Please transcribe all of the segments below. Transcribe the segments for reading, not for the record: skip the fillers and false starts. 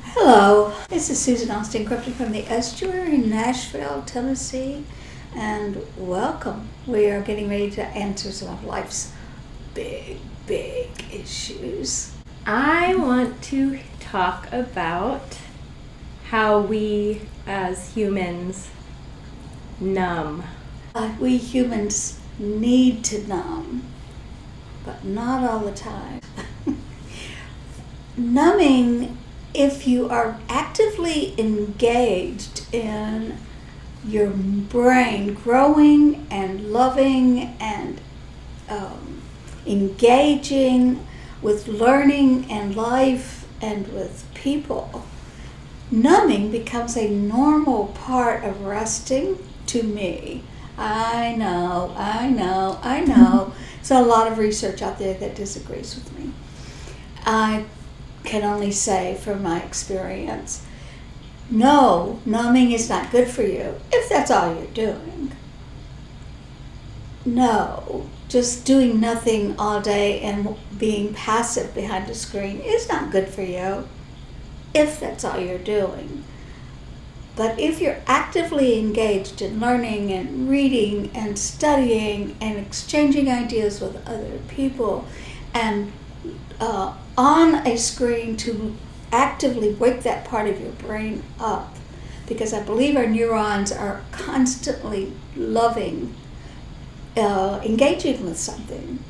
Hello, this is Susan Austin Crumpton from the Estuary in Nashville, Tennessee, and welcome. We are getting ready to answer some of life's big issues. I want to talk about how we as humans numb. We humans need to numb, but not all the time. Numbing, if you are actively engaged in your brain growing and loving and engaging with learning and life and with people, numbing becomes a normal part of resting to me. I know. So a lot of research out there that disagrees with me. I can only say from my experience, no, numbing is not good for you if that's all you're doing. No, just doing nothing all day and being passive behind a screen is not good for you if that's all you're doing. But if you're actively engaged in learning and reading and studying and exchanging ideas with other people and on a screen to actively wake that part of your brain up, because I believe our neurons are constantly loving, engaging with something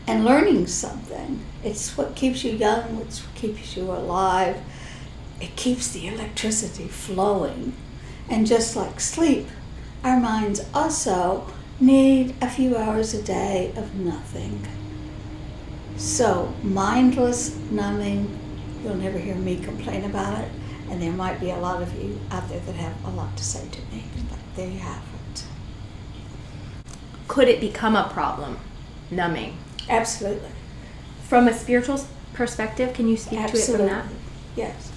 and learning something. It's what keeps you young, it's what keeps you alive. It keeps the electricity flowing. And just like sleep, our minds also need a few hours a day of nothing. So mindless numbing, you'll never hear me complain about it, and there might be a lot of you out there that have a lot to say to me, but there you have it. Could it become a problem, numbing? Absolutely. From a spiritual perspective, can you speak to it from that? Yes.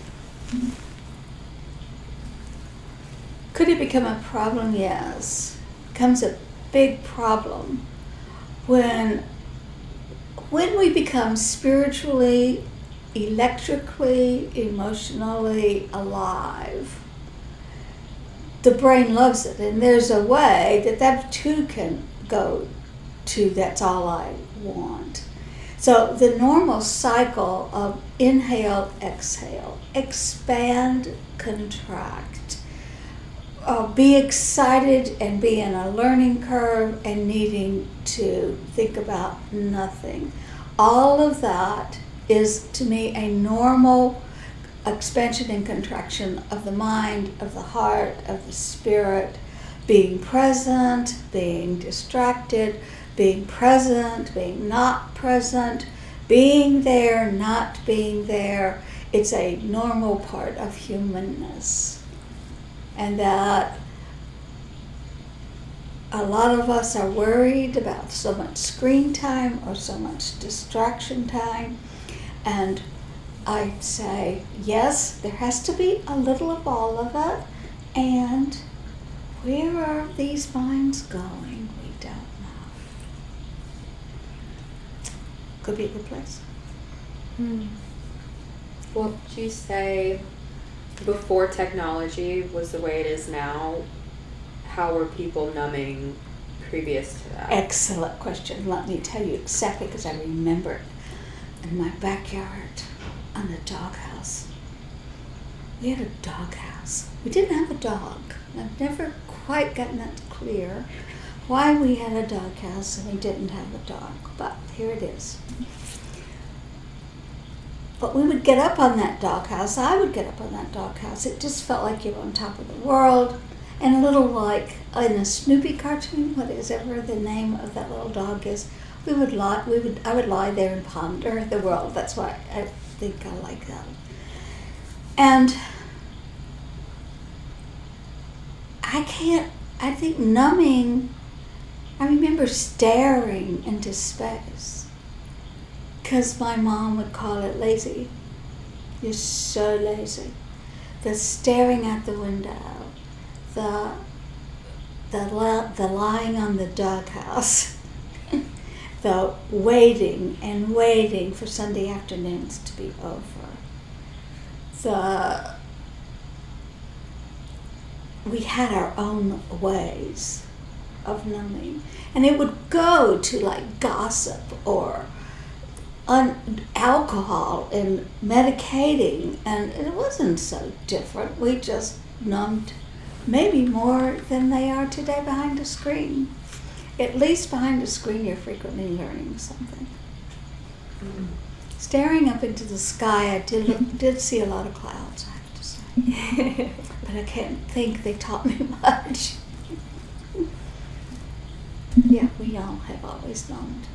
Could it become a problem? Yes. It becomes a big problem when we become spiritually, electrically, emotionally alive. The brain loves it, and there's a way that too can go to that's all I want. So the normal cycle of inhale, exhale, expand, contract, be excited and be in a learning curve and needing to think about nothing. All of that is, to me, a normal expansion and contraction of the mind, of the heart, of the spirit, being present, being distracted, being present, being not present, being there, not being there. It's a normal part of humanness. And that a lot of us are worried about so much screen time or so much distraction time. And I'd say, yes, there has to be a little of all of it. And where are these minds going? We don't know. Could be a good place. Well, did you say before technology was the way it is now, how were people numbing previous to that? Excellent question. Let me tell you exactly, because I remember it. In my backyard on the doghouse. We had a doghouse. We didn't have a dog. I've never quite gotten that clear why we had a doghouse and we didn't have a dog, but here it is. But we would get up on that doghouse. I would get up on that doghouse. It just felt like you were on top of the world. And a little like in a Snoopy cartoon, whatever the name of that little dog is, I would lie there and ponder the world. That's why I think I like that. And I think numbing, I remember staring into space. Because my mom would call it lazy. You're so lazy. The staring out the window, the lying on the doghouse, the waiting and waiting for Sunday afternoons to be over. we had our own ways of numbing, and it would go to like gossip or alcohol and medicating, and it wasn't so different. We just numbed maybe more than they are today behind a screen. At least behind a screen you're frequently learning something. Staring up into the sky, I did see a lot of clouds, I have to say. But I can't think they taught me much. Yeah, we all have always numbed.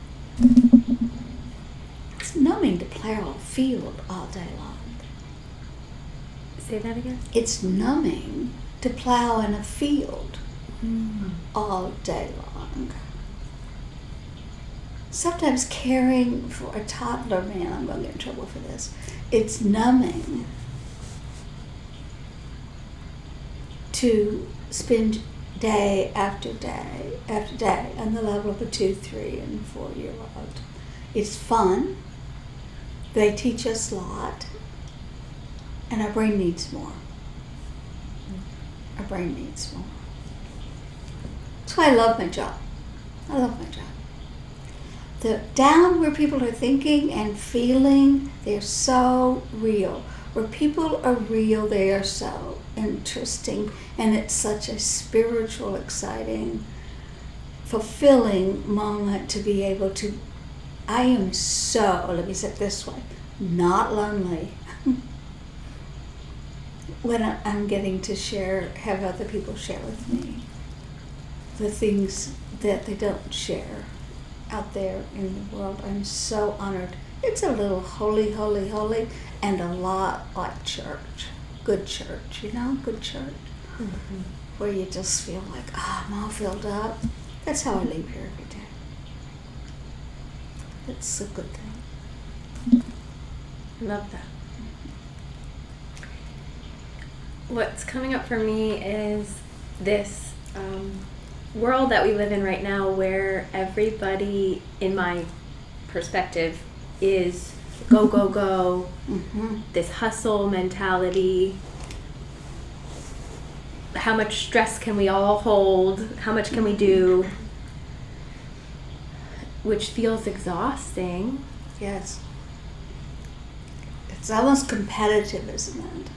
It's numbing to plow a field all day long. Say that again? It's numbing to plow in a field all day long. Sometimes caring for a toddler, man, I'm going to get in trouble for this. It's numbing to spend day after day after day on the level of a 2, 3, and 4-year-old. It's fun. They teach us a lot. And our brain needs more. Our brain needs more. That's why I love my job. I love my job. The down where people are thinking and feeling, they're so real. Where people are real, they are so interesting. And it's such a spiritual, exciting, fulfilling moment to be able to, I am so, let me say it this way, not lonely. When I'm getting to have other people share with me the things that they don't share out there in the world. I'm so honored. It's a little holy, holy, holy, and a lot like church. Good church, good church. Mm-hmm. Where you just feel like, I'm all filled up. That's how I leave here every day. It's a good thing. I love that. What's coming up for me is this world that we live in right now where everybody, in my perspective, is go, go, go, this hustle mentality. How much stress can we all hold? How much can we do? Which feels exhausting. Yes. It's almost competitive, isn't it?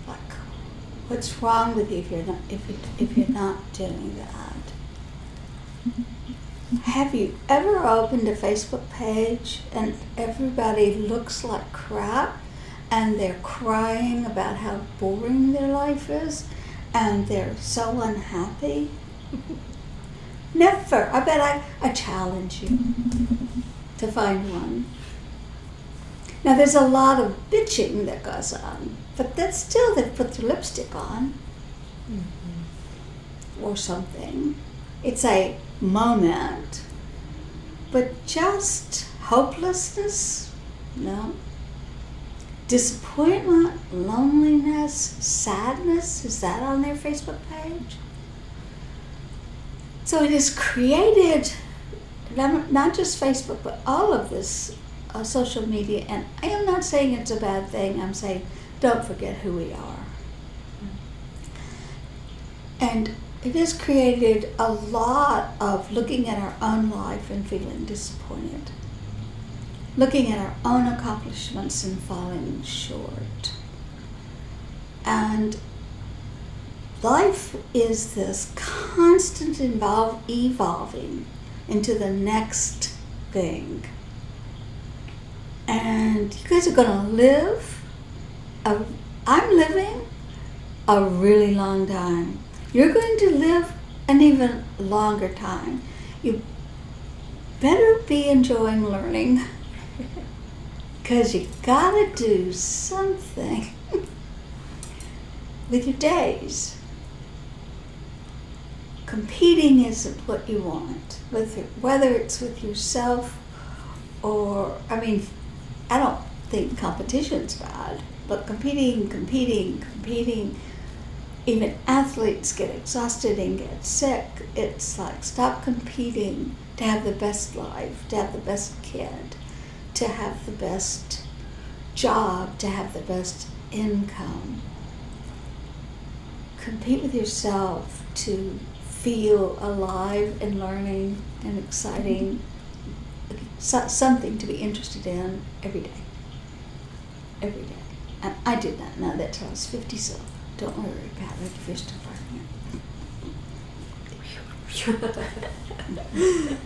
Like, what's wrong with you if you're not doing that? Have you ever opened a Facebook page and everybody looks like crap and they're crying about how boring their life is and they're so unhappy? Never. I bet I challenge you to find one. Now there's a lot of bitching that goes on, but that's still, they put their lipstick on or something. It's a moment, but just hopelessness, no. Disappointment, loneliness, sadness, is that on their Facebook page? So it has created, not just Facebook, but all of this social media, and I am not saying it's a bad thing, I'm saying don't forget who we are. And it has created a lot of looking at our own life and feeling disappointed. Looking at our own accomplishments and falling short. And life is this constant evolving into the next thing. And you guys are going to live, I'm living a really long time. You're going to live an even longer time. You better be enjoying learning because you gotta do something with your days. Competing isn't what you want, whether it's with yourself or, I don't think competition's bad, but competing, even athletes get exhausted and get sick. It's like, stop competing to have the best life, to have the best kid, to have the best job to have the best income. Compete with yourself to feel alive and learning and exciting, something to be interested in every day. Every day. And I did not know that till I was 50, so don't worry about it if you're still learning it.